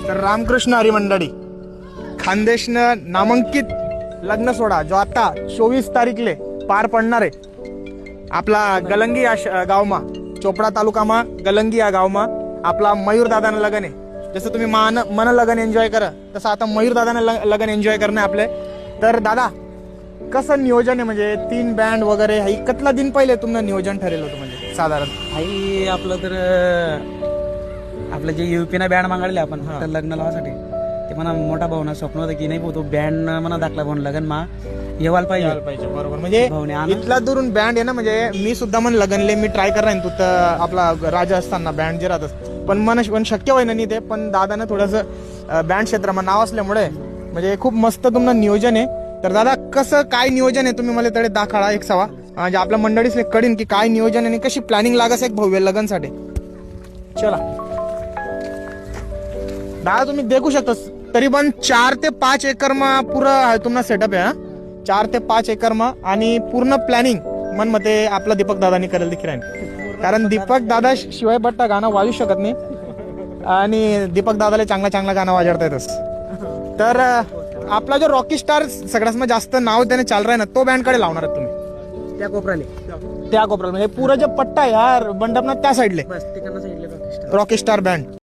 तर रामकृष्ण हरी मंडळी खानदेशनं नामांकित लग्न सोहळा जो आता 24 तारीखले पार पडणार आहे आपला गलंगी या गावमा, चोपडा तालुकामा गलंगी या गावमा आपला मयूर दादानं लग्न आहे. जसं तुम्ही मन लग्न एन्जॉय करा तसं आता मयूर दादानं लग्न एन्जॉय करणे आपले. तर दादा कसं नियोजन आहे, म्हणजे 3 बँड वगैरे हाई कतला दिन पहिले तुमनं नियोजन ठरेल होतं, म्हणजे साधारण आई आपलं तर आपलं जे युपीना बँड मागाडले आपण तर लग्न लावासाठी ते म्हणा मोठा भाऊ ना स्वप्न होतं की नाही भाऊ तो बँड म्हणा दाखला भाऊ लग्न मा येवायला पाहिजे. बरोबर, म्हणजे इथला दुरून बँड आहे ना, म्हणजे मी सुद्धा मन लगनले मी ट्राय करणार तू तर आपला राजा असताना बँड जे राहत पण शक्य होईना नाही ते. पण दादानं थोडंसं बँड क्षेत्राમાં नाव असल्यामुळे म्हणजे खूप मस्त तुमचं नियोजन आहे. तर दादा कसं काय नियोजन आहे तुम्ही मला तडे दाखवा एक सवा, म्हणजे आपल्या मंडळीसले कळीन की काय नियोजन आहे आणि कशी प्लॅनिंग लागस एक भव्य लग्नसाठी. चला दादा तुम्ही देखू शकता तरी पण 4 ते 5 एकर मा पुरा तुम्हाला सेटअप आहे. 4 ते 5 एकर मा आणि पूर्ण प्लॅनिंग मन मते आपला दीपक दादानी करेल देखील आहे, कारण दीपक दादा शिवाय बट्टा गाणं वाजू शकत नाही आणि दीपक दादाला चांगला गाणं वाजवता येतच. तर आपला जो रॉकी स्टार सगळ्यात जास्त नाव त्याने चाल रहा है ना तो बँड कडे लावणार आहे तुम्ही त्या कोपऱ्याले त्या कोपऱ्यात, म्हणजे पुरा जे पट्टा आहे यार मंडप ना त्या साईडले बस तिकडनं सांगितलं रॉकी स्टार बँड.